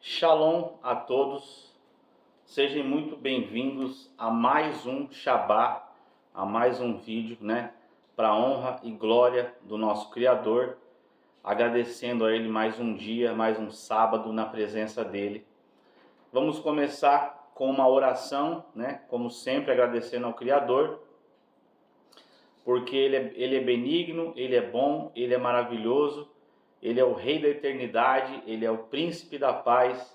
Shalom a todos, sejam muito bem-vindos a mais um Shabá, a mais um vídeo, para a honra e glória do nosso Criador, agradecendo a Ele mais um dia, mais um sábado na presença dEle. Vamos começar com uma oração, como sempre agradecendo ao Criador, porque Ele é benigno, Ele é bom, Ele é maravilhoso, Ele é o Rei da eternidade, Ele é o Príncipe da paz,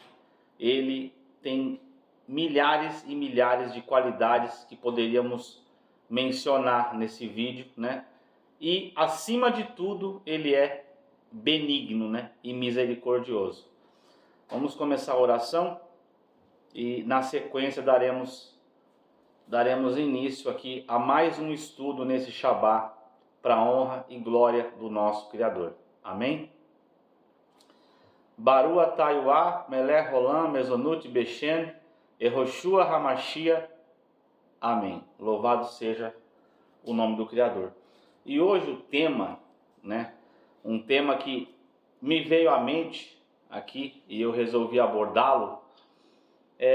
Ele tem milhares e milhares de qualidades que poderíamos mencionar nesse vídeo, E, acima de tudo, Ele é benigno, e misericordioso. Vamos começar a oração e, na sequência, daremos início aqui a mais um estudo nesse Shabá, para a honra e glória do nosso Criador. Amém? Baru Atayuá, Melech Olam, Mezonut Beshen, Ehoshua Hamashia. Amém. Louvado seja o nome do Criador. E hoje o tema, um tema que me veio à mente aqui e eu resolvi abordá-lo,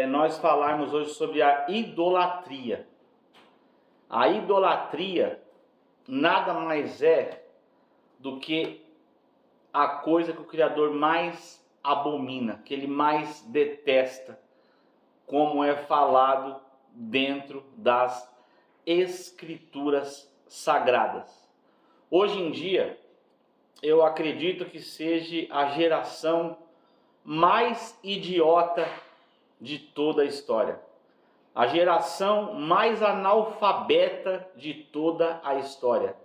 nós falarmos hoje sobre a idolatria. A idolatria nada mais é do que a coisa que o Criador mais abomina, que Ele mais detesta, como é falado dentro das Escrituras Sagradas. Hoje em dia, eu acredito que seja a geração mais idiota de toda a história. A geração mais analfabeta de toda a história.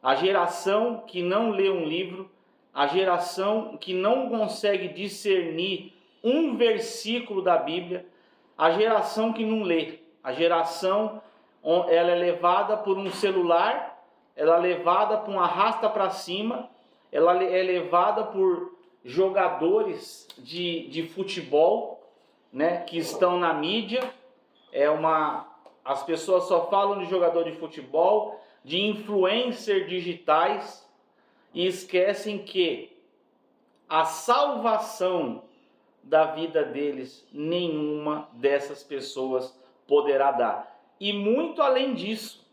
A geração que não lê um livro, a geração que não consegue discernir um versículo da Bíblia, a geração que não lê, a geração, ela é levada por um celular, ela é levada por um arrasta para cima, ela é levada por jogadores de futebol, que estão na mídia. As pessoas só falam de jogador de futebol, de influencer digitais, e esquecem que a salvação da vida deles, nenhuma dessas pessoas poderá dar. E muito além disso,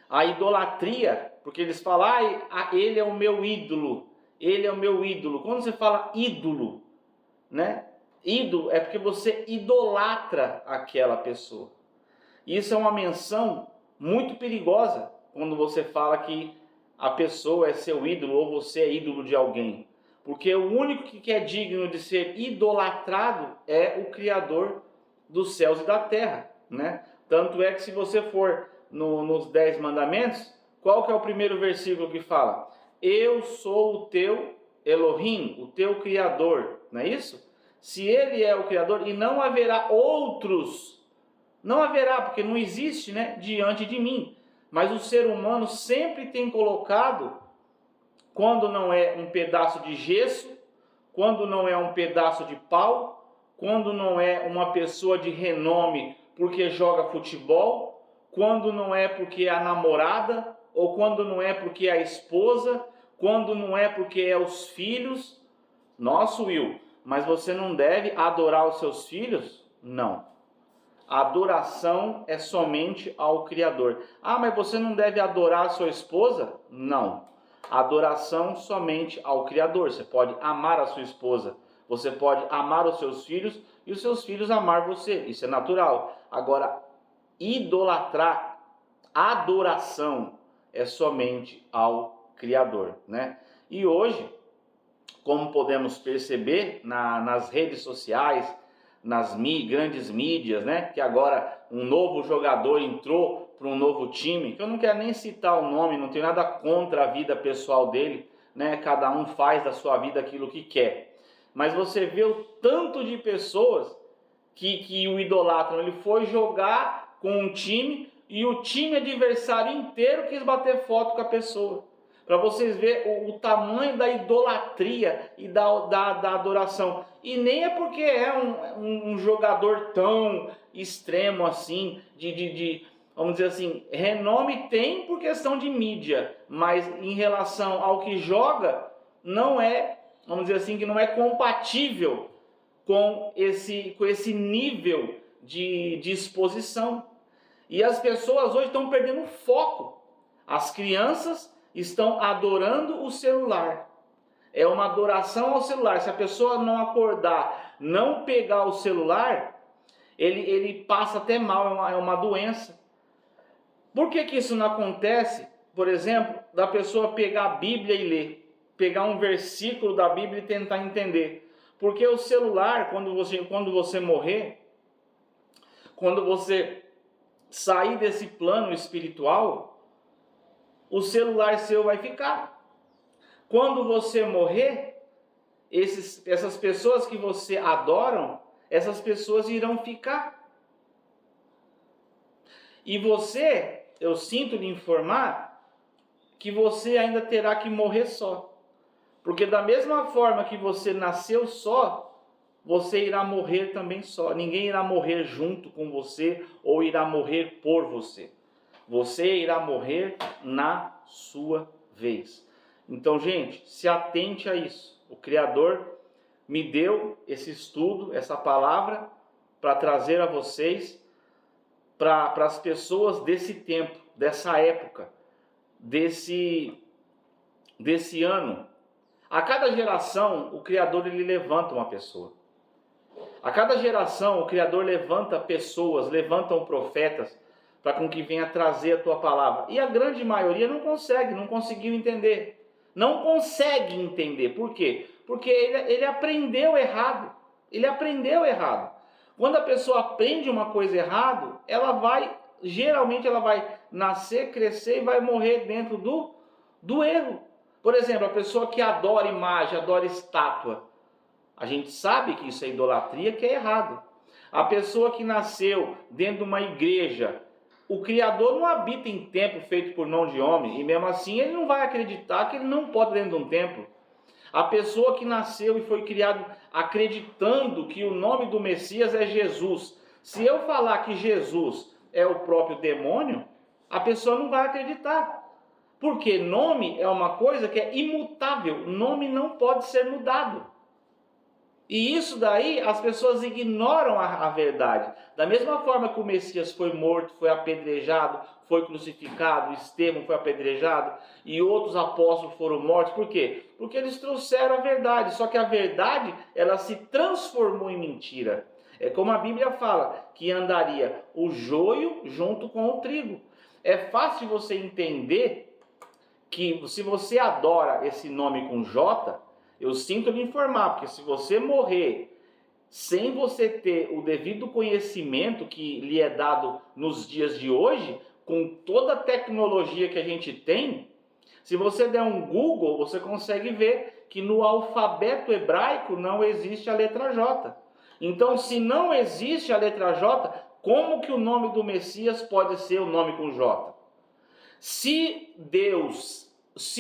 a idolatria, porque eles falam, ele é o meu ídolo, ele é o meu ídolo. Quando você fala ídolo, ídolo é porque você idolatra aquela pessoa. Isso é uma menção muito perigosa, quando você fala que a pessoa é seu ídolo ou você é ídolo de alguém. Porque o único que é digno de ser idolatrado é o Criador dos céus e da terra. Tanto é que se você for nos 10 mandamentos, qual que é o primeiro versículo que fala? Eu sou o teu Elohim, o teu Criador. Não é isso? Se Ele é o Criador, e não haverá outros, não haverá, porque não existe, diante de mim. Mas o ser humano sempre tem colocado, quando não é um pedaço de gesso, quando não é um pedaço de pau, quando não é uma pessoa de renome porque joga futebol, quando não é porque é a namorada, ou quando não é porque é a esposa, quando não é porque é os filhos. Nossa, Will, mas você não deve adorar os seus filhos? Não. A adoração é somente ao Criador. Mas você não deve adorar a sua esposa? Não. Adoração somente ao Criador. Você pode amar a sua esposa, você pode amar os seus filhos e os seus filhos amar você. Isso é natural. Agora, idolatrar, adoração é somente ao Criador, E hoje, como podemos perceber nas redes sociais, nas grandes mídias, que agora um novo jogador entrou para um novo time, que eu não quero nem citar o nome, não tenho nada contra a vida pessoal dele, cada um faz da sua vida aquilo que quer. Mas você vê o tanto de pessoas que o idolatram. Ele foi jogar com um time e o time adversário inteiro quis bater foto com a pessoa. Para vocês verem o tamanho da idolatria e da adoração. E nem é porque é um jogador tão extremo assim, vamos dizer assim, renome tem por questão de mídia, mas em relação ao que joga, não é, vamos dizer assim, que não é compatível com esse nível de exposição. E as pessoas hoje estão perdendo foco. As crianças estão adorando o celular. É uma adoração ao celular. Se a pessoa não acordar, não pegar o celular, ele passa até mal, é uma doença. Por que isso não acontece? Por exemplo, da pessoa pegar a Bíblia e ler, pegar um versículo da Bíblia e tentar entender. Porque o celular, quando você morrer, quando você sair desse plano espiritual, o celular seu vai ficar. Quando você morrer, essas pessoas que você adora, essas pessoas irão ficar. E você, eu sinto lhe informar, que você ainda terá que morrer só. Porque da mesma forma que você nasceu só, você irá morrer também só. Ninguém irá morrer junto com você ou irá morrer por você. Você irá morrer na sua vez. Então, gente, se atente a isso. O Criador me deu esse estudo, essa palavra, para trazer a vocês, para as pessoas desse tempo, dessa época, desse ano. A cada geração, o Criador ele levanta uma pessoa. A cada geração, o Criador levanta pessoas, levantam profetas, para com que venha trazer a tua palavra. E a grande maioria não conseguiu entender. Não consegue entender. Por quê? Porque ele aprendeu errado. Ele aprendeu errado. Quando a pessoa aprende uma coisa errada, geralmente ela vai nascer, crescer e vai morrer dentro do erro. Por exemplo, a pessoa que adora imagem, adora estátua. A gente sabe que isso é idolatria, que é errado. A pessoa que nasceu dentro de uma igreja, o Criador não habita em templo feito por mão de homem, e mesmo assim ele não vai acreditar que ele não pode dentro de um templo. A pessoa que nasceu e foi criado acreditando que o nome do Messias é Jesus. Se eu falar que Jesus é o próprio demônio, a pessoa não vai acreditar. Porque nome é uma coisa que é imutável, nome não pode ser mudado. E isso daí as pessoas ignoram a verdade. Da mesma forma que o Messias foi morto, foi apedrejado, foi crucificado, Estevão foi apedrejado e outros apóstolos foram mortos. Por quê? Porque eles trouxeram a verdade, só que a verdade ela se transformou em mentira. É como a Bíblia fala, que andaria o joio junto com o trigo. É fácil você entender que se você adora esse nome com J, eu sinto lhe informar, porque se você morrer sem você ter o devido conhecimento que lhe é dado nos dias de hoje, com toda a tecnologia que a gente tem, se você der um Google, você consegue ver que no alfabeto hebraico não existe a letra J. Então, se não existe a letra J, como que o nome do Messias pode ser o nome com J? Se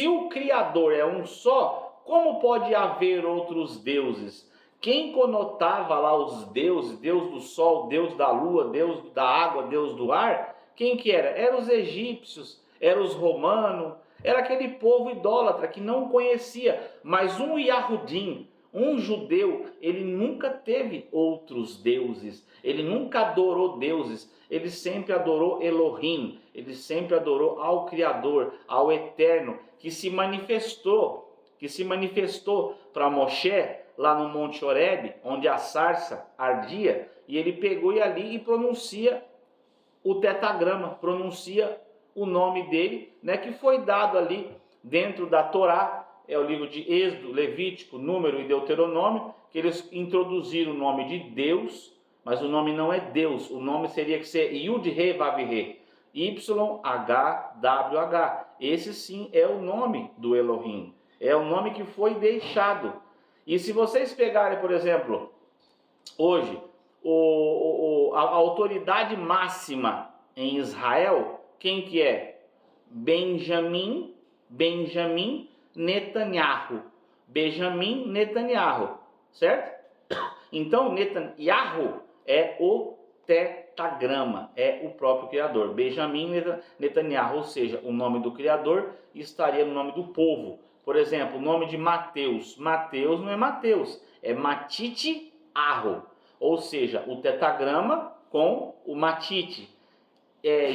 o Criador é um só, como pode haver outros deuses? Quem conotava lá os deuses, Deus do sol, Deus da lua, Deus da água, Deus do ar, quem que era? Eram os egípcios, eram os romanos, era aquele povo idólatra que não conhecia, mas um Yahudim, um judeu, ele nunca teve outros deuses, ele nunca adorou deuses, ele sempre adorou Elohim, ele sempre adorou ao Criador, ao Eterno, que se manifestou para Moshe, lá no Monte Horebe, onde a sarça ardia, e ele pegou ali e pronuncia o tetagrama, pronuncia o nome dele, né, que foi dado ali dentro da Torá, é o livro de Êxodo, Levítico, Número e Deuteronômio, que eles introduziram o nome de Deus, mas o nome não é Deus, o nome seria que ser Yud-He-Vav-He, YHWH. Esse sim é o nome do Elohim, é o nome que foi deixado. E se vocês pegarem, por exemplo, hoje, a autoridade máxima em Israel, quem que é? Benjamin Netanyahu. Benjamin Netanyahu, certo? Então, Netanyahu é o tetagrama, é o próprio Criador. Benjamin Netanyahu, ou seja, o nome do Criador estaria no nome do povo. Por exemplo, o nome de Mateus. Mateus não é Mateus, é Matite arro, ou seja, o tetagrama com o matite.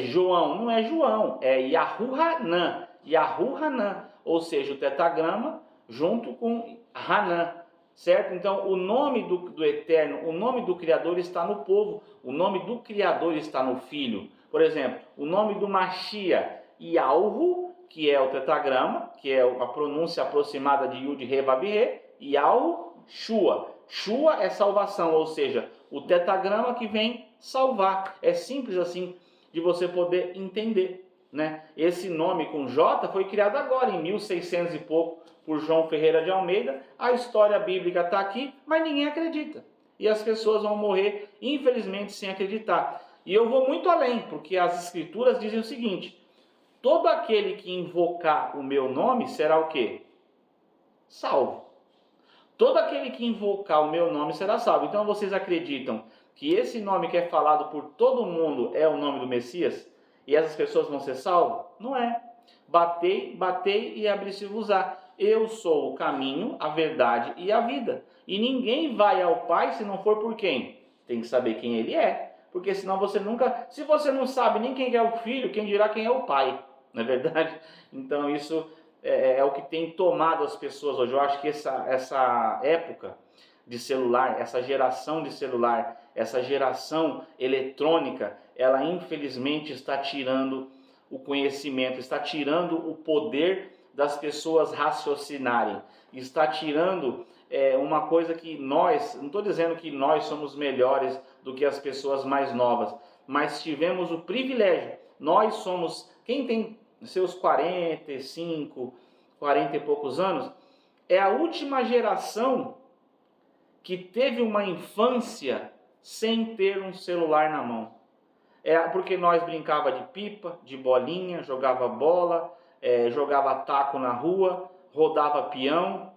João, não é João, é Yahu-Hanan, Yahu-Hanan, ou seja, o tetagrama junto com Hanan, certo? Então, o nome do Eterno, o nome do Criador está no povo, o nome do Criador está no Filho. Por exemplo, o nome do Mashiach, Yahu, que é o tetagrama, que é a pronúncia aproximada de Yud, Re, Vav, Re, Yahu, Shua. Shua é salvação, ou seja, o tetagrama que vem salvar. É simples assim de você poder entender, né? Esse nome com J foi criado agora, em 1600 e pouco, por João Ferreira de Almeida. A história bíblica está aqui, mas ninguém acredita. E as pessoas vão morrer, infelizmente, sem acreditar. E eu vou muito além, porque as escrituras dizem o seguinte: todo aquele que invocar o meu nome será o quê? Salvo. Todo aquele que invocar o meu nome será salvo. Então vocês acreditam que esse nome que é falado por todo mundo é o nome do Messias? E essas pessoas vão ser salvas? Não é. Batei, batei e abri-se-vos-á. Eu sou o caminho, a verdade e a vida. E ninguém vai ao Pai se não for por quem? Tem que saber quem ele é. Porque senão você nunca... Se você não sabe nem quem é o Filho, quem dirá quem é o Pai? Não é verdade? Então isso é o que tem tomado as pessoas hoje. Eu acho que essa época de celular, essa geração de celular, essa geração eletrônica, ela infelizmente está tirando o conhecimento, está tirando o poder das pessoas raciocinarem, está tirando uma coisa que nós, não estou dizendo que nós somos melhores do que as pessoas mais novas, mas tivemos o privilégio, nós somos, quem tem seus 45, 40 e poucos anos, é a última geração que teve uma infância sem ter um celular na mão. Porque nós brincava de pipa, de bolinha, jogava bola, jogava taco na rua, rodava peão,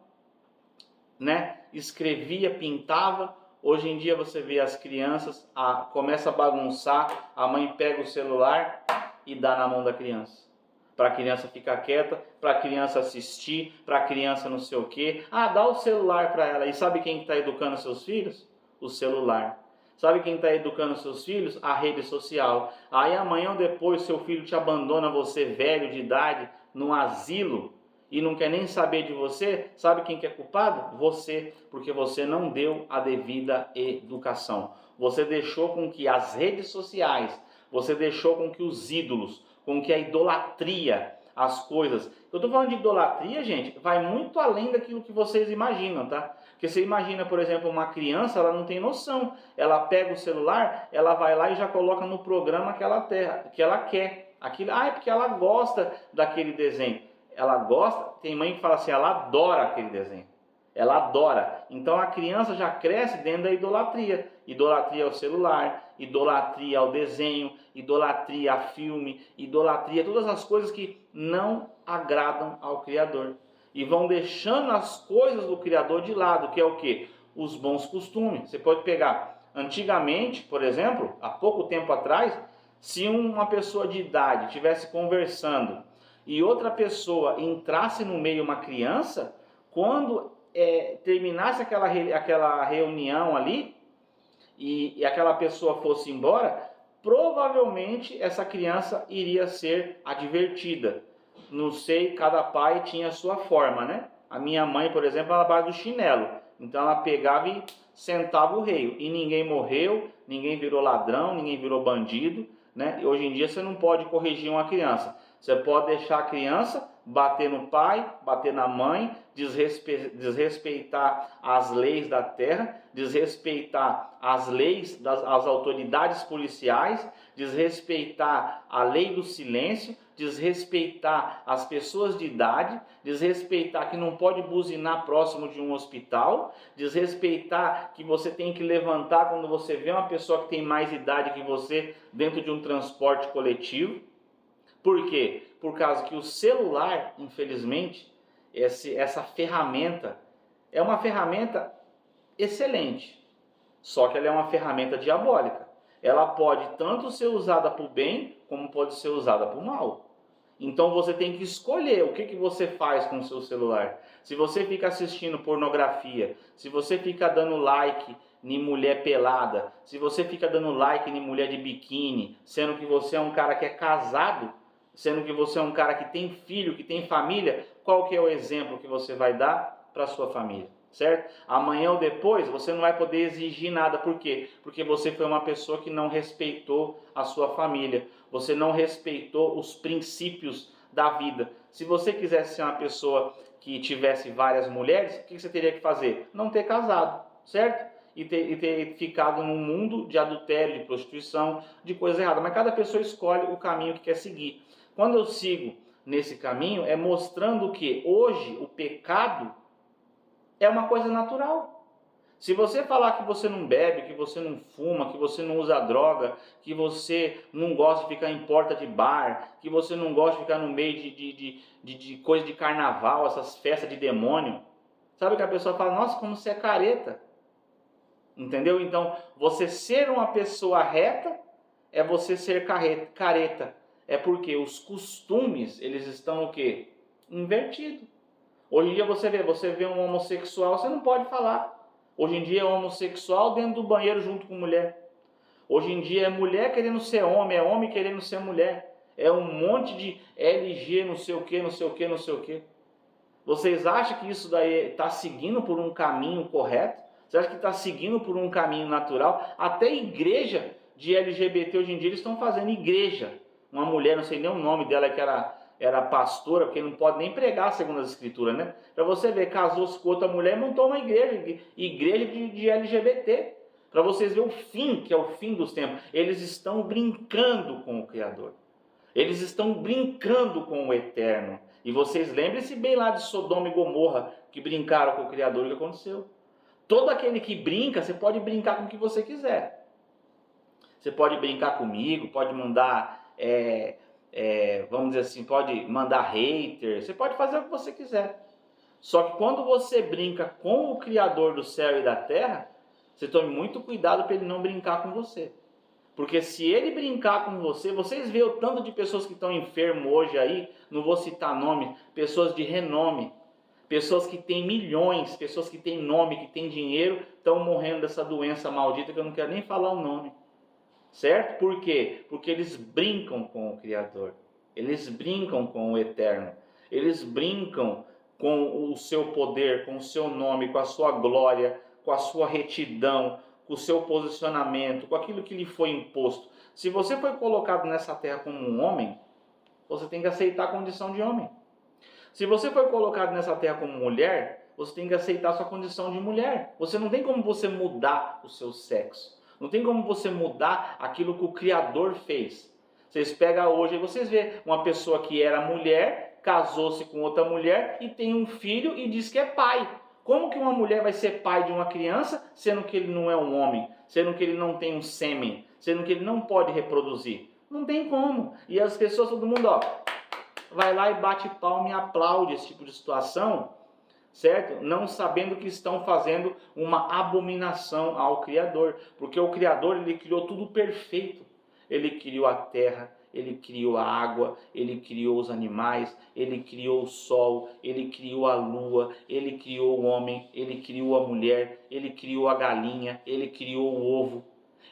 né? Escrevia, pintava. Hoje em dia você vê as crianças, começa a bagunçar, a mãe pega o celular e dá na mão da criança. Para a criança ficar quieta, para a criança assistir, para a criança não sei o quê. Dá o celular para ela. E sabe quem está educando seus filhos? O celular. Sabe quem está educando seus filhos? A rede social. Aí amanhã ou depois seu filho te abandona, você velho de idade, num asilo, e não quer nem saber de você. Sabe quem que é culpado? Você, porque você não deu a devida educação. Você deixou com que as redes sociais, você deixou com que os ídolos, com que a idolatria, as coisas... Eu estou falando de idolatria, gente, vai muito além daquilo que vocês imaginam, tá? Porque você imagina, por exemplo, uma criança, ela não tem noção. Ela pega o celular, ela vai lá e já coloca no programa que ela quer. Aquilo, é porque ela gosta daquele desenho. Ela gosta, tem mãe que fala assim, ela adora aquele desenho. Ela adora. Então a criança já cresce dentro da idolatria. Idolatria ao celular, idolatria ao desenho, idolatria a filme, idolatria, todas as coisas que não agradam ao Criador. E vão deixando as coisas do Criador de lado, que é o quê? Os bons costumes. Você pode pegar, antigamente, por exemplo, há pouco tempo atrás, se uma pessoa de idade estivesse conversando e outra pessoa entrasse no meio, uma criança, quando terminasse aquela reunião ali e aquela pessoa fosse embora, provavelmente essa criança iria ser advertida. Não sei, cada pai tinha a sua forma, né? A minha mãe, por exemplo, ela base do chinelo. Então ela pegava e sentava o rei. E ninguém morreu, ninguém virou ladrão, ninguém virou bandido, né? E hoje em dia você não pode corrigir uma criança. Você pode deixar a criança bater no pai, bater na mãe, desrespeitar as leis da terra, desrespeitar as leis das autoridades policiais, desrespeitar a lei do silêncio, desrespeitar as pessoas de idade, desrespeitar que não pode buzinar próximo de um hospital, desrespeitar que você tem que levantar quando você vê uma pessoa que tem mais idade que você dentro de um transporte coletivo. Por quê? Por causa que o celular, infelizmente, essa ferramenta é uma ferramenta excelente, só que ela é uma ferramenta diabólica. Ela pode tanto ser usada para o bem, como pode ser usada para o mal. Então você tem que escolher o que você faz com o seu celular. Se você fica assistindo pornografia, se você fica dando like em mulher pelada, se você fica dando like em mulher de biquíni, sendo que você é um cara que é casado, sendo que você é um cara que tem filho, que tem família, qual que é o exemplo que você vai dar para sua família? Certo? Amanhã ou depois você não vai poder exigir nada. Por quê? Porque você foi uma pessoa que não respeitou a sua família. Você não respeitou os princípios da vida. Se você quisesse ser uma pessoa que tivesse várias mulheres, o que você teria que fazer? Não ter casado, certo? E ter ficado num mundo de adultério, de prostituição, de coisa errada. Mas cada pessoa escolhe o caminho que quer seguir. Quando eu sigo nesse caminho, é mostrando que hoje o pecado é uma coisa natural. Se você falar que você não bebe, que você não fuma, que você não usa droga, que você não gosta de ficar em porta de bar, que você não gosta de ficar no meio de coisa de carnaval, essas festas de demônio, sabe que a pessoa fala, nossa, como você é careta. Entendeu? Então, você ser uma pessoa reta é você ser careta. É porque os costumes, eles estão o quê? Invertidos. Hoje em dia você vê um homossexual, você não pode falar. Hoje em dia é homossexual dentro do banheiro junto com mulher. Hoje em dia é mulher querendo ser homem, é homem querendo ser mulher. É um monte de LG, não sei o que, não sei o que, não sei o que. Vocês acham que isso daí está seguindo por um caminho correto? Você acha que está seguindo por um caminho natural? Até igreja de LGBT hoje em dia eles estão fazendo igreja. Uma mulher, não sei nem o nome dela, que era pastora, porque não pode nem pregar segundo as escrituras, né? Para você ver, casou-se com outra mulher e montou uma igreja de LGBT. Para vocês verem o fim, que é o fim dos tempos. Eles estão brincando com o Criador. Eles estão brincando com o Eterno. E vocês lembrem-se bem lá de Sodoma e Gomorra, que brincaram com o Criador, o que aconteceu? Todo aquele que brinca, você pode brincar com o que você quiser. Você pode brincar comigo, pode mandar... vamos dizer assim, pode mandar hater, você pode fazer o que você quiser. Só que quando você brinca com o Criador do céu e da terra, você tome muito cuidado para ele não brincar com você. Porque se ele brincar com você, vocês veem o tanto de pessoas que estão enfermas hoje aí, não vou citar nome, pessoas de renome, pessoas que têm milhões, pessoas que têm nome, que têm dinheiro, estão morrendo dessa doença maldita que eu não quero nem falar o nome. Certo? Por quê? Porque eles brincam com o Criador. Eles brincam com o Eterno. Eles brincam com o seu poder, com o seu nome, com a sua glória, com a sua retidão, com o seu posicionamento, com aquilo que lhe foi imposto. Se você foi colocado nessa terra como um homem, você tem que aceitar a condição de homem. Se você foi colocado nessa terra como mulher, você tem que aceitar a sua condição de mulher. Você não tem como você mudar o seu sexo. Não tem como você mudar aquilo que o Criador fez. Vocês pegam hoje e vocês vê uma pessoa que era mulher, casou-se com outra mulher e tem um filho e diz que é pai. Como que uma mulher vai ser pai de uma criança, sendo que ele não é um homem, sendo que ele não tem um sêmen, sendo que ele não pode reproduzir? Não tem como. E as pessoas, todo mundo, vai lá e bate palma e aplaude esse tipo de situação, certo? Não sabendo que estão fazendo uma abominação ao Criador, porque o Criador, ele criou tudo perfeito. Ele criou a terra, ele criou a água, ele criou os animais, ele criou o sol, ele criou a lua, ele criou o homem, ele criou a mulher, ele criou a galinha, ele criou o ovo,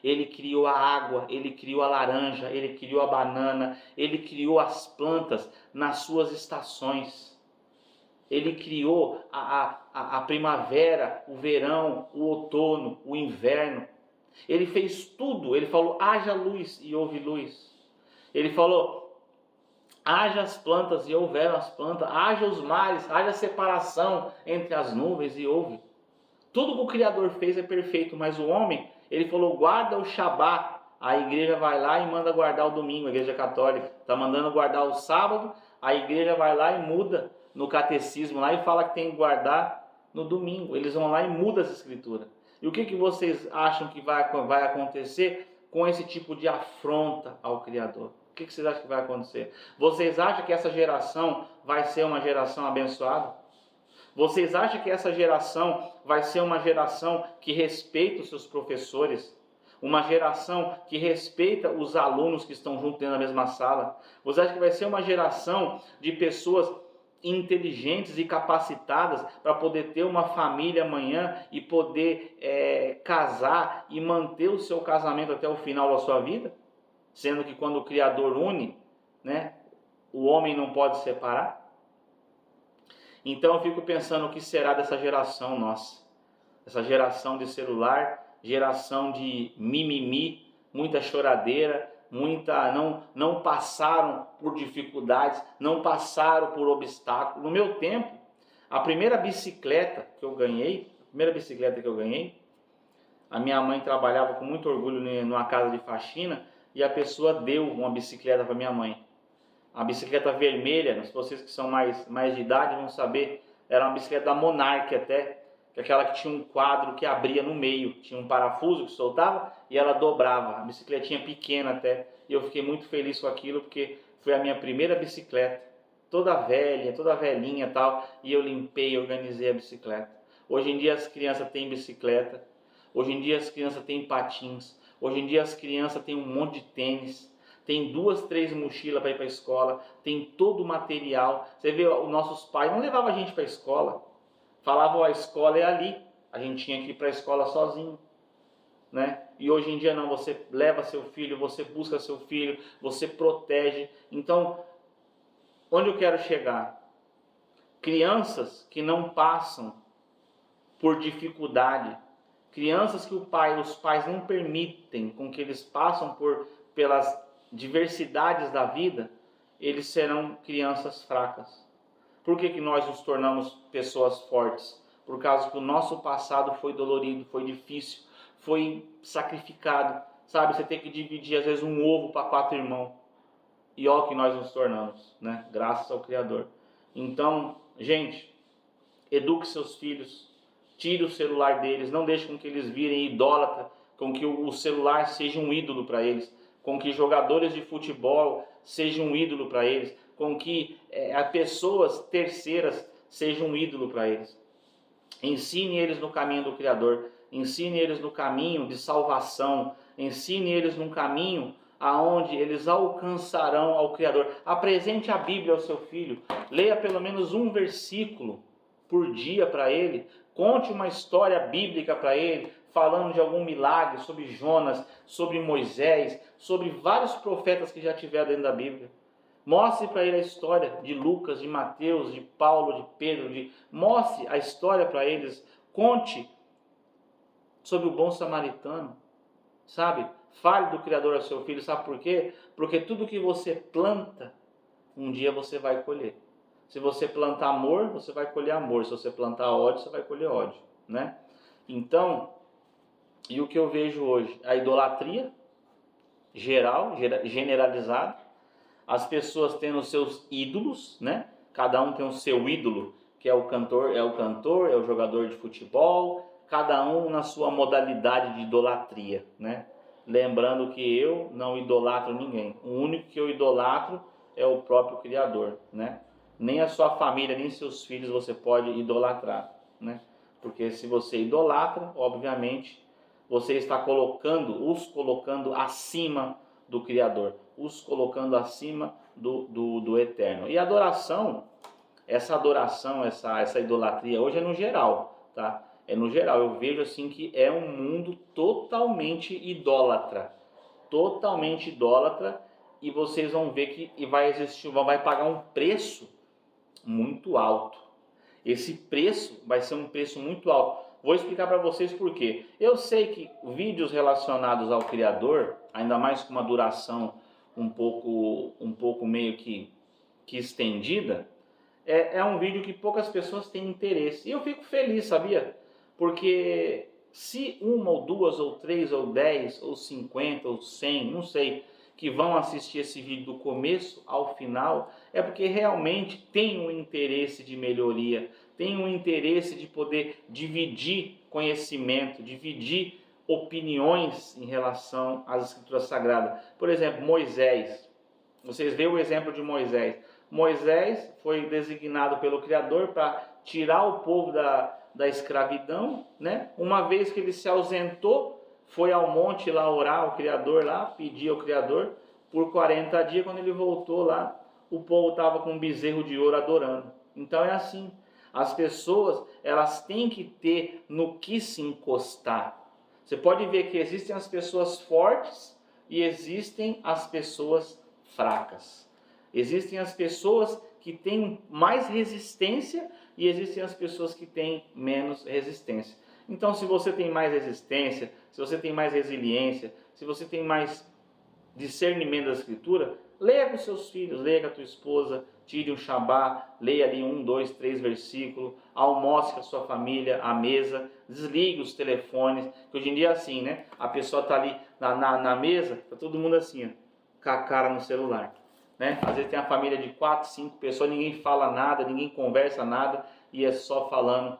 ele criou a água, ele criou a laranja, ele criou a banana, ele criou as plantas nas suas estações. Ele criou a primavera, o verão, o outono, o inverno. Ele fez tudo. Ele falou, haja luz e houve luz. Ele falou, haja as plantas e houveram as plantas. Haja os mares, haja separação entre as nuvens e houve. Tudo que o Criador fez é perfeito, mas o homem, ele falou, guarda o Shabat. A igreja vai lá e manda guardar o domingo, a igreja católica. Está mandando guardar o sábado, a igreja vai lá e muda no catecismo lá e fala que tem que guardar no domingo. Eles vão lá e mudam essa escritura. E o que vocês acham que vai acontecer com esse tipo de afronta ao Criador? O que vocês acham que vai acontecer? Vocês acham que essa geração vai ser uma geração abençoada? Vocês acham que essa geração vai ser uma geração que respeita os seus professores? Uma geração que respeita os alunos que estão juntos dentro da mesma sala? Vocês acham que vai ser uma geração de pessoas inteligentes e capacitadas para poder ter uma família amanhã e poder casar e manter o seu casamento até o final da sua vida? Sendo que quando o Criador une, né, o homem não pode separar? Então eu fico pensando o que será dessa geração nossa. Essa geração de celular, geração de mimimi, muita choradeira, não passaram por dificuldades, não passaram por obstáculos. No meu tempo, a primeira bicicleta que eu ganhei, a minha mãe trabalhava com muito orgulho numa casa de faxina e a pessoa deu uma bicicleta para minha mãe. A bicicleta vermelha, vocês que são mais de idade vão saber, era uma bicicleta da Monarch até, que é aquela que tinha um quadro que abria no meio, tinha um parafuso que soltava e ela dobrava, a bicicletinha pequena até, e eu fiquei muito feliz com aquilo porque foi a minha primeira bicicleta, toda velha, toda velhinha e tal, e eu limpei, organizei a bicicleta. Hoje em dia as crianças têm bicicleta, hoje em dia as crianças têm patins, hoje em dia as crianças têm um monte de tênis, tem 2, 3 mochilas para ir para a escola, tem todo o material. Você vê, os nossos pais não levavam a gente para a escola, falavam a escola é ali, a gente tinha que ir para a escola sozinho, né? E hoje em dia não, você leva seu filho, você busca seu filho, você protege. Então, onde eu quero chegar? Crianças que não passam por dificuldade, crianças que os pais não permitem com que eles passem pelas diversidades da vida, eles serão crianças fracas. Por que nós nos tornamos pessoas fortes? Por causa que o nosso passado foi dolorido, foi difícil, foi sacrificado. Sabe, você tem que dividir às vezes um ovo para 4 irmãos. E olha o que nós nos tornamos, né? Graças ao Criador. Então, gente, eduque seus filhos, tire o celular deles, não deixe com que eles virem idólatra, com que o celular seja um ídolo para eles, com que jogadores de futebol sejam um ídolo para eles, com que pessoas terceiras sejam um ídolo para eles. Ensine eles no caminho do Criador, ensine eles no caminho de salvação, ensine eles no caminho aonde eles alcançarão ao Criador. Apresente a Bíblia ao seu filho, leia pelo menos um versículo por dia para ele, conte uma história bíblica para ele, falando de algum milagre, sobre Jonas, sobre Moisés, sobre vários profetas que já tiveram dentro da Bíblia. Mostre para ele a história de Lucas, de Mateus, de Paulo, de Pedro. Mostre a história para eles. Conte sobre o bom samaritano. Sabe? Fale do Criador ao seu filho. Sabe por quê? Porque tudo que você planta, um dia você vai colher. Se você plantar amor, você vai colher amor. Se você plantar ódio, você vai colher ódio, né? Então, e o que eu vejo hoje? A idolatria geral, generalizada. As pessoas tendo seus ídolos, né? Cada um tem o seu ídolo, que é o cantor, é o jogador de futebol, cada um na sua modalidade de idolatria, né? Lembrando que eu não idolatro ninguém. O único que eu idolatro é o próprio Criador, né? Nem a sua família, nem seus filhos você pode idolatrar, né? Porque se você idolatra, obviamente, você está os colocando acima do Criador, os colocando acima do Eterno. E a adoração, essa idolatria, hoje é no geral, tá? É no geral, eu vejo assim que é um mundo totalmente idólatra, e vocês vão ver que vai pagar um preço muito alto. Esse preço vai ser um preço muito alto. Vou explicar para vocês por quê. Eu sei que vídeos relacionados ao Criador, ainda mais com uma duração um pouco meio que estendida, é um vídeo que poucas pessoas têm interesse. E eu fico feliz, sabia? Porque se 1 ou 2 ou 3 ou 10 ou 50 ou 100, não sei, que vão assistir esse vídeo do começo ao final, é porque realmente tem um interesse de melhoria, tem um interesse de poder dividir conhecimento, dividir opiniões em relação às Escrituras Sagradas. Por exemplo, Moisés. Vocês veem o exemplo de Moisés. Moisés foi designado pelo Criador para tirar o povo da escravidão, né? Uma vez que ele se ausentou, foi ao monte lá orar ao Criador, lá pedir ao Criador por 40 dias. Quando ele voltou lá, o povo estava com um bezerro de ouro adorando. Então é assim. As pessoas, elas têm que ter no que se encostar. Você pode ver que existem as pessoas fortes e existem as pessoas fracas. Existem as pessoas que têm mais resistência e existem as pessoas que têm menos resistência. Então, se você tem mais resistência, se você tem mais resiliência, se você tem mais discernimento da Escritura, leia com seus filhos, leia com a tua esposa, tire um Shabá, leia ali 1, 2, 3 versículos, almoce com a sua família à mesa, desligue os telefones, que hoje em dia é assim, né? A pessoa está ali na mesa, está todo mundo assim, ó, com a cara no celular, né? Às vezes tem a família de 4, 5 pessoas, ninguém fala nada, ninguém conversa nada, e é só falando,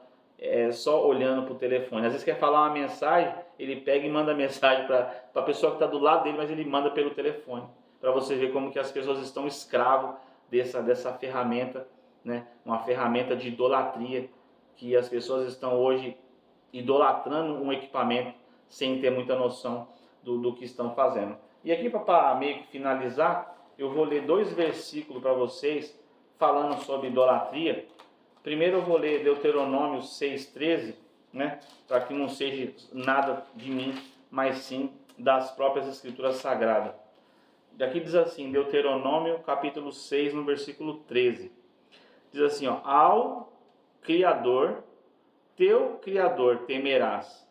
só olhando para o telefone. Às vezes quer falar uma mensagem, ele pega e manda mensagem para a pessoa que está do lado dele, mas ele manda pelo telefone, para você ver como que as pessoas estão escravos dessa ferramenta, né? Uma ferramenta de idolatria, que as pessoas estão hoje idolatrando um equipamento sem ter muita noção do que estão fazendo. E aqui, para meio que finalizar, eu vou ler 2 versículos para vocês falando sobre idolatria. Primeiro eu vou ler Deuteronômio 6,13, né? Para que não seja nada de mim, mas sim das próprias Escrituras Sagradas. Daqui diz assim, Deuteronômio capítulo 6, no versículo 13. Diz assim, ó, ao Criador, teu Criador temerás,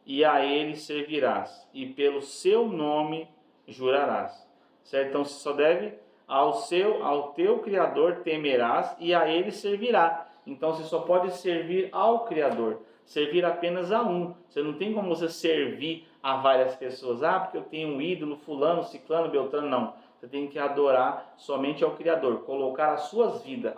e a ele servirás, e pelo seu nome jurarás. Certo? Então você só deve ao teu Criador temerás, e a ele servirá. Então você só pode servir ao Criador, servir apenas a um. Você não tem como você servir a várias pessoas. Porque eu tenho um ídolo, fulano, ciclano, beltrano. Não. Você tem que adorar somente ao Criador. Colocar a sua vida,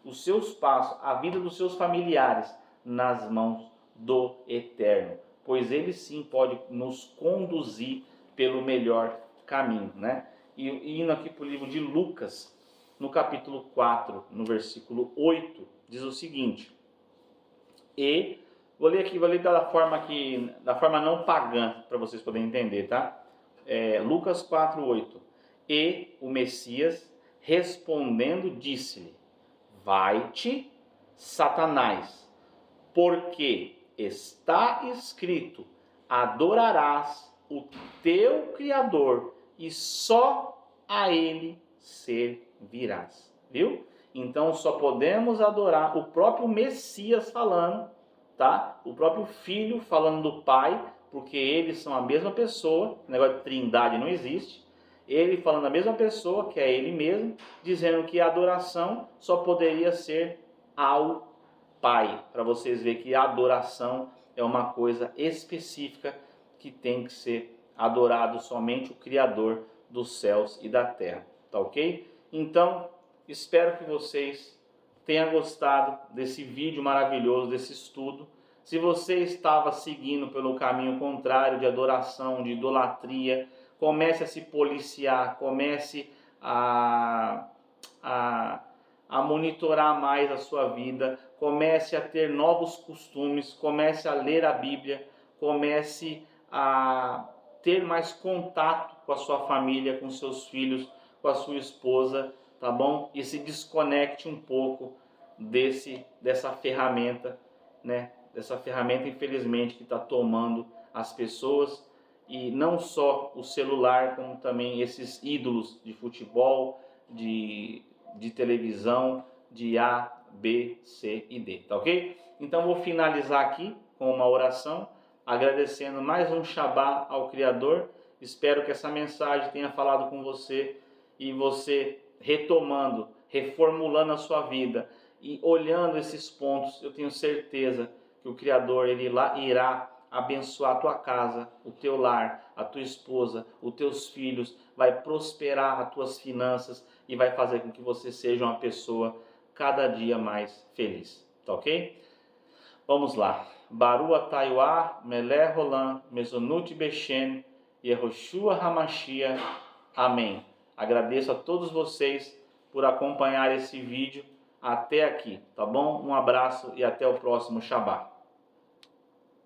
os seus passos, a vida dos seus familiares nas mãos do Eterno. Pois Ele sim pode nos conduzir pelo melhor caminho, né? E indo aqui para o livro de Lucas, no capítulo 4, no versículo 8, diz o seguinte. Vou ler da forma não pagã, para vocês poderem entender, tá? Lucas 4, 8. E o Messias, respondendo, disse-lhe, vai-te, Satanás, porque está escrito, adorarás o teu Criador e só a ele servirás. Viu? Então só podemos adorar o próprio Messias falando, tá? O próprio Filho falando do Pai, porque eles são a mesma pessoa, o negócio de trindade não existe. Ele falando a mesma pessoa, que é ele mesmo, dizendo que a adoração só poderia ser ao Pai. Para vocês verem que a adoração é uma coisa específica que tem que ser adorado somente o Criador dos céus e da terra. Tá ok? Então, espero que vocês tenham gostado desse vídeo maravilhoso, desse estudo. Se você estava seguindo pelo caminho contrário de adoração, de idolatria, comece a se policiar, comece a monitorar mais a sua vida, comece a ter novos costumes, comece a ler a Bíblia, comece a ter mais contato com a sua família, com seus filhos, com a sua esposa, tá bom? E se desconecte um pouco dessa ferramenta, né? Dessa ferramenta, infelizmente, que está tomando as pessoas, e não só o celular, como também esses ídolos de futebol, de televisão, de A, B, C e D, tá ok? Então vou finalizar aqui com uma oração, agradecendo mais um Shabá ao Criador. Espero que essa mensagem tenha falado com você e você retomando, reformulando a sua vida e olhando esses pontos, eu tenho certeza que o Criador ele irá abençoar a tua casa, o teu lar, a tua esposa, os teus filhos, vai prosperar as tuas finanças e vai fazer com que você seja uma pessoa cada dia mais feliz, tá ok? Vamos lá. Baru Ataiuá, Melé Rolam, Mesonut Bechen, Yehoshua Hamashia. Amém. Agradeço a todos vocês por acompanhar esse vídeo até aqui, tá bom? Um abraço e até o próximo Shabá.